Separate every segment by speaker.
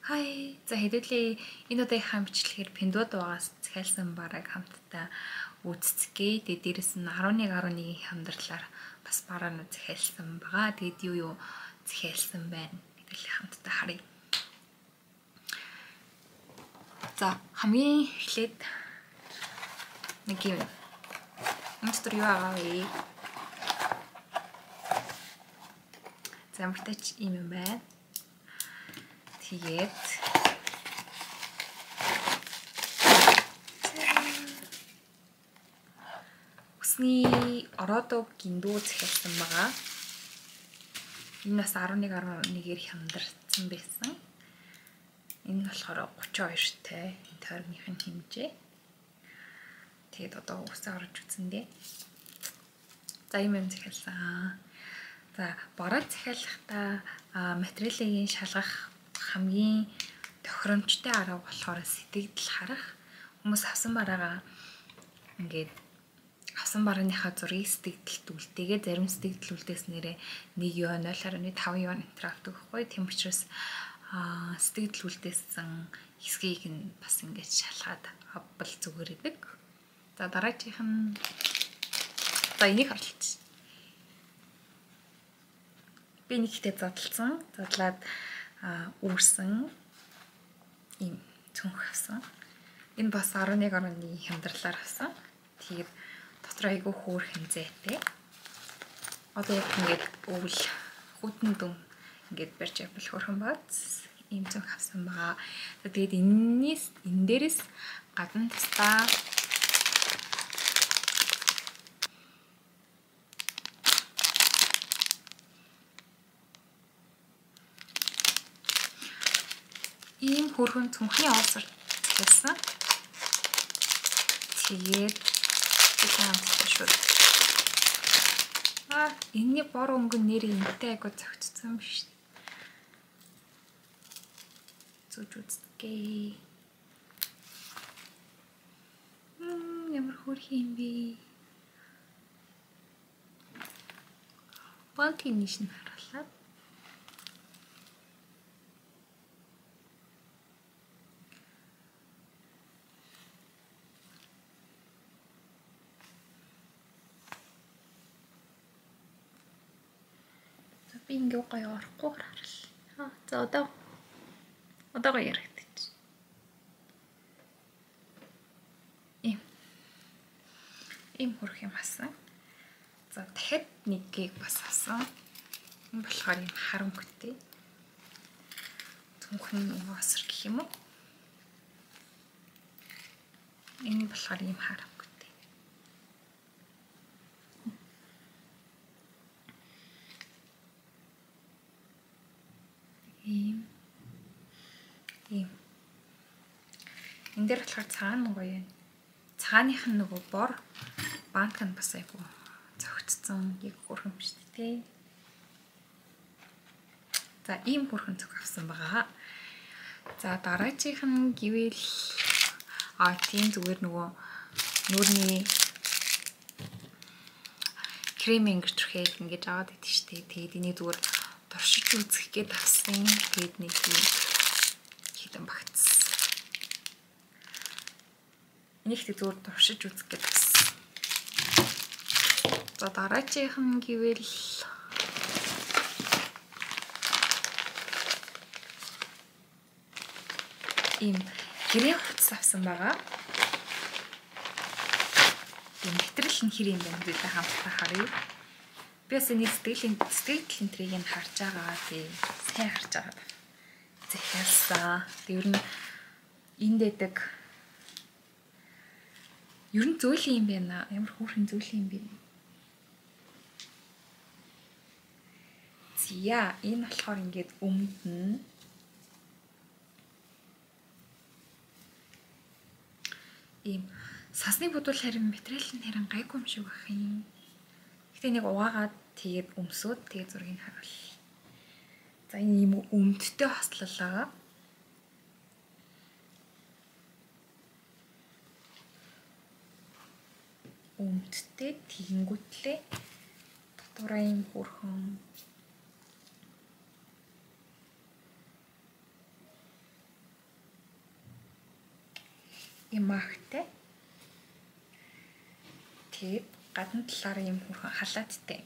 Speaker 1: Хай за хэдүүлээ энэ удаагийн хамтчлэгээр Pinduoduo-гаас захиалсан бараг хамтдаа үзцгээ. Тэгээд дээрэс нь 11 хамдралаар бас бараанууд захиалсан байгаа. Тэгээд юу захиалсан байна гэдгийг хамтдаа харъя. За хамгийн эхлээд нэг юм өнөөдөр юу байгаа вэ? Замартач юм байна. Тэгээд усны ороодог гиндүү захиалсан байгаа. Энэ бас 11-ээр хямдарсан байсан. Энэ болохоор 32-тэй энэ тойрныхын хэмжээ. Тэгээд одоо усаа орж үзэндээ. За юм захиалсан. За бараг захиалахдаа материалын шалгах хамгийн тохиромжтой арга болохоор сэтгэгдэл харах. Хүмүүс авсан бараагаа ингээд авсан барааныхаа зургийг сэтгэгдэлд үлдээгээ зарим сэтгэгдэл үлдээснээрээ 1 0.5 энэ авдаг байхгүй. Тийм учраас сэтгэгдэл үлдээсэн хэсгийг нь бас ингээд шалгаад авбал зүгээр идэг. За дараагийнх нь энийг орлоо. Би нэг ихтэй задлсан. Задлаад үүрсэн ийм цүнх авсан. Энэ бас 11 хямдралаар авсан. Тэгээд дотор айгүй хөөрхөн зайтай. Одоо яг ингээд өвөл хүтэн дүм ингээд барьж авбал хөөрхөн бац ийм цүнх авсан байгаа. Тэгээд энэ дээрээс гадна тастаа ийм хөрхөн цүнхний оосор захиалсан. Тэгээд шууд. Энэний бор өнгөн нэр энэтэй айгу зөгцсөн юм шүү дээ. Зүүж үзтгээ. Ямар хөрхи юм бэ? Банкын ниш нь харуулаад. Би ингээ гоё орохгүй харал. За одоо гоё ярагдчих. Ийм хөрх юм асан. За дахиад нэгийг бас авсан. Энэ болохоор юм харамгтай. Цүнхэн уусар гэх юм уу? Энэ болохоор юм харамгтай. Ийм. Энд дээр болохоор цаана гоё юм. Цааных нь нөгөө бор банк нь бас айгу зөгцсөн яг хөрхөн шүү дээ. За ийм хөрхөн цог авсан байгаа. За дараагийнх нь гэвэл тийм зүгээр нөгөө нүүрний крем ингэрчрэхэд ингэж аваад идэв шүү дээ. Тэгээд энийг зүгээр туршиж үзэх гээд авсан. Тэгээд нэг юм хитэн багтсан. Энийг зүгээр туршиж үзэх гээд авсан. За дараагийнх нь гэвэл ийм гэрээ хувцас авсан байгаа. Энэ материал нь хэр юм бэ гэдээ хамтдаа харъя. Би бас энэ сэтгэл энтрийг нь харж байгаа. Тийм сайн харж байгаа. Захиалсан. Тэр нь энд дэдэг. Ер нь зөөлөн юм байна. Ямар хөөрхөн зөөлөн юм бэ? Зя энэ болохоор ингээд өмдөн ийм сасны бодвол харин материал нь харин гайгүй юм шиг байх юм. Гэтэ нэг угаагаад тэгээд өмсөөд тэгээд зургийг харуул. За энэ ийм өмдтэй хослол байгаа. Өмдтэй тэгэнгүүтлээ дотоороо ийм хөрхөн Ийм магтай. Тэгээд гадна талаараа ийм хөрхөн халааттай.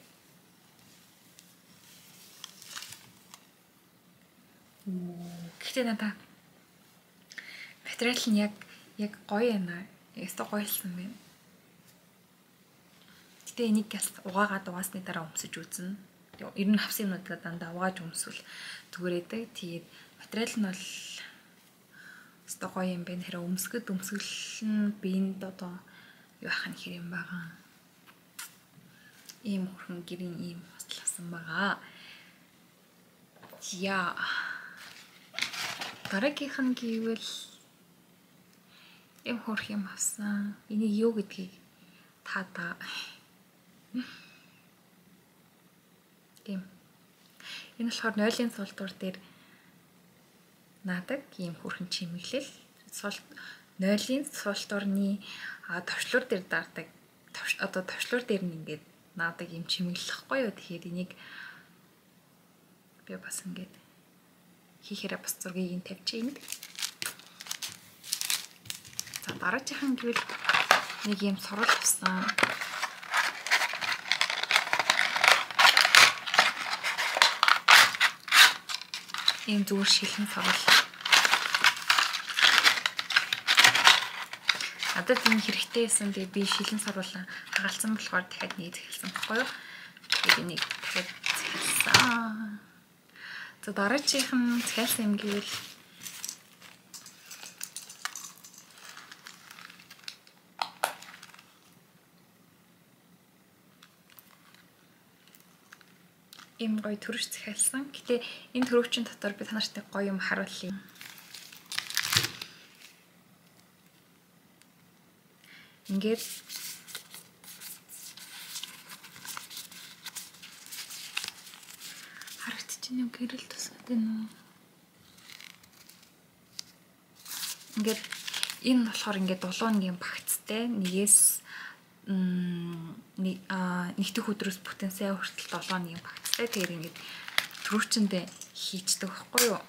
Speaker 1: Гэхдээ надаа материал нь яг гоё байна. Ястаа гоёлсон байна. Гэтэ энийг угаагаад угаасны дараа өмсөж үзнэ. Ер нь хавсан юмнуудаа дандаа угааж өмсвөл зүгээр эдэг. Тэгээд материал нь бол ястаа гоё юм байна. Харин өмсгөл нь биенд одоо юу ахын хэр юм байгаа. Ийм хөрхөн гэрийн ийм хослосон байгаа. Яа. Дараагийнх нь гэвэл ийм хөрх юм авсан. Энийг юу гэдгийг та ийм. Энэ болохоор нойлын суултуур дээр наадаг ийм хөрхөн чимэглэл. Нойлын суултуурны товчлуур дээр даардаг. Одоо товчлуур дээр нь ингээд наадаг ийм чимэглэлхгүй юу. Тэгэхээр энийг би бас ингээд хийхээрээ бас зургийг нь тавьчихъя. За дараагийнхан гэвэл нэг юм сурал авсан. Ийм зүгээр шилхэн сурал. Надад энэ хэрэгтэй байсан. Тэгээ би шилэн сурвалаа хагалсан болохоор дахиад нэг захиалсан байхгүй юу? Тэгээд энийг дахиад захиалсан. За дараагийнхан захиалсан юм гэвэл ийм гоё төрөж захиалсан. Гэтэ энэ төрөвчин дотор би та нартай гоё юм харуулъя. Ингээд харагдчихэв юм гэрэл тусаад байна уу? Ингээд энэ болохоор ингээд 7 өдрийн багцтай нэгээс нэгдэх өдрөөс бүтэн сая хүртэл 7 өдрийн багцтай. Тэгэхээр ингээд төрөвчөндөө хийцдэг байхгүй юу?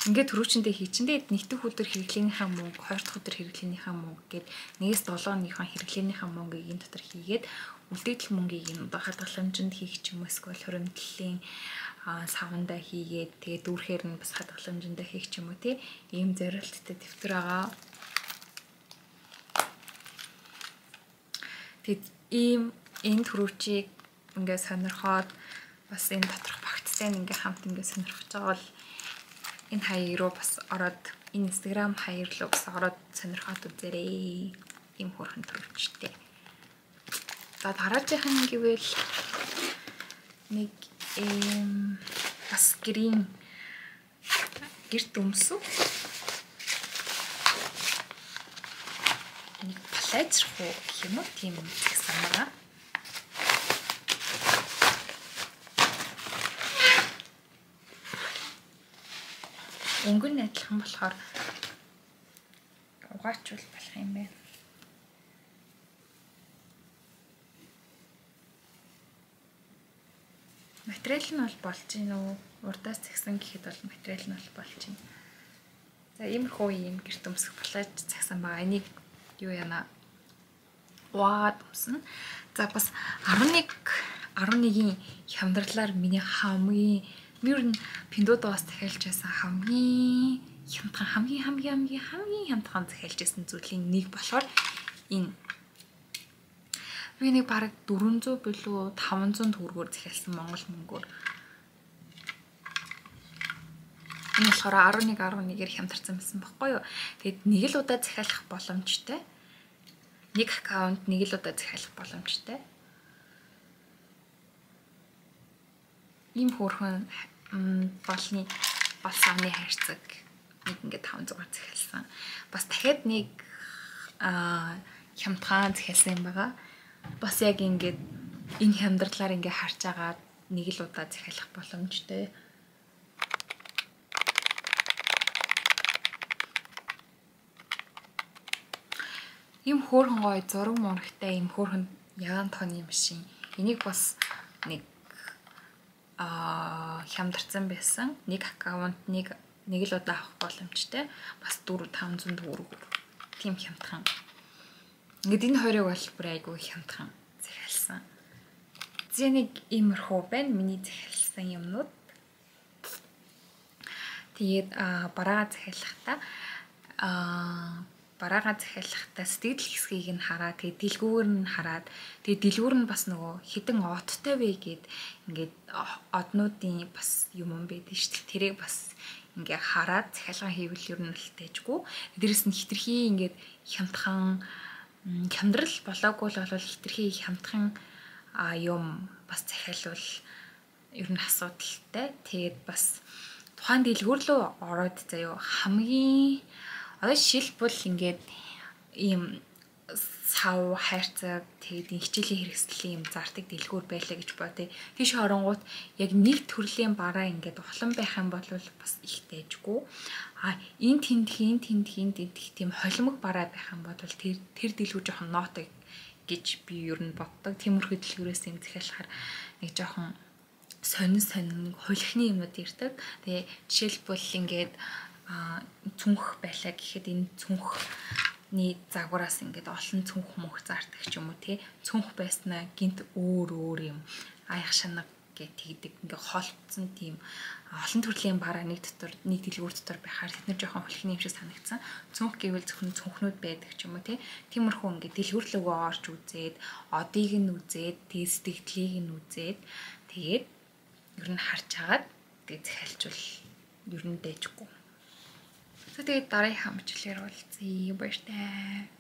Speaker 1: Ингээд төрөвчөндөө хийчихэндээ нэгдэх өдөр хэрэглээнийхээ мөнгө, 2 дахь өдөр хэрэглээнийхээ мөнгө гээд нэгээс 7 өдрийнхөө хэрэглээнийхээ мөнгийг энэ дотор хийгээд үлдээдэл мөнгийг энэ одоо хадгаламжинд хийх ч юм уу эсвэл хуримтлалын савндаа хийгээд тэгээд дүүрхээр нь бас хадгаламжиндаа хийх ч юм уу тий ийм зорилттой дэвтэр байгаа. Тэгэд ийм энэ төрөвчийг ингээд сонирхоод бас энэ доторх багцтай ингээд хамт ингээд сонирхож байгаа бол энэ хаяг руу бас ороод энэ Instagram хаяг руу бас ороод сонирхоод үзээрэй. Ийм хөрхөн төрөвчтэй. За дараагийнхан гэвэл нэг бас гэрийн гэрт өмсөв. Нэг палайзрах гэх юм уу тийм гэсэн байгаа. Өнгө нь адилхан болохоор угаачвал болох юм байна. Материал нь бол болж гин үү? Урдаас цагсан гэхэд бол материал нь бол болж гин. За иймэрхүү юм гэрт өмсөх палайз цагсан байгаа. Энийг юу яана? Угаад өмснө. За бас 11-ийн хямдралаар миний хамгийн ер нь пиндуудаас захиалж байсан хамгийн хямдхан захиалж байсан зүйлийн нэг болохоор энэ би нэг бараг 400 билүү 500 төгрөгөөр захиалсан монгол мөнгөөр. Энэ болохоор 11-ээр хямдарсан байсан байхгүй юу? Тэгэд нэг л удаа захиалах боломжтой. Нэг аккаунт нэг л удаа захиалах боломжтой. Ийм хөөрхөн болны бол савны хайрцаг нэг ингээд 500-аар захиалсан. Бас дахиад нэг хямдхан захиалсан юм байгаа. Бас яг ингээд энэ хямдралаар ингээд харж агаад нэг л удаа захиалах боломжтой. Ийм хөөрхөн гоё зураг мурагтай ийм хөөрхөн ягаан тооны машин. Энийг бас нэг хямдарсан байсан. Нэг аккаунт нэг л удаа авах боломжтой. Бас 4-500 төгрөг. Тийм хямдхан. Ингээд энэ хоёрыг бол бүр айгүй хямдхан захиалсан. Зэ нэг иймэрхүү байна. Миний захиалсан юмнууд. Тэгээд бараагаа захиалахдаа сэтгэл хэсгийг нь хараад тэгээд дэлгүүр нь хараад тэгээд дэлгүүр нь бас нөгөө хідэн одтой вэ гэд ингээд однуудын бас юм байдаг шүү дээ. Тэрийг бас ингээ хараад захиалга хийвэл ер нь л тэжгүй. Дээрэс нь хитрхи ингээд хямдрал болоогүй л бол хитрхи хямдхан юм бас захиалвал ер нь асуудалтай. Тэгээд бас тухайн дэлгүүр рүү ороод заяа хамгийн одоо жишээлбэл ингээд ийм сав хайрцаг тэгээд хичээлийн хэрэгслийн юм зардаг дэлгүүр байлаа гэж бодъё. Тийш оронгууд яг нэг төрлийн бараа ингээд улам байх юм бол бас их дайжгүй. Энэ тэнд тийм холимог бараа байх юм бол тэр дэлгүүр жоохон ноотог гэж би ер нь боддог. Тиймэрхүү дэлгүүрээс юм захиалахаар нэг жоохон сонин хулихны юмуд ирдэг. Тэгээ жишээлбэл ингээд цүнх байлаа гэхэд энэ цүнхний загвараас ингээд олон цүнх мөнх зардаг ч юм уу тий. Цүнх байснаа гинт өөр юм аяг шанаг гэдэг ингээд холцсон тийм олон төрлийн бараа нэг дэлгүүр дотор байхаар тэд нар жоохон хулхны юм шиг санагдсан. Цүнх гэвэл зөвхөн цүнхнүүд байдаг ч юм уу тий. Тиймэрхүү ингээд дэлгүүр лөгөө орж үзээд одыг нь үзээд тэгээ сэтгэлийг нь үзээд тэгээд ер нь харж агаад тэгээд захиалчвал ер нь дайжгүй. Тэгээд дараагийн хамчлалаар уулзъя. Баяртай.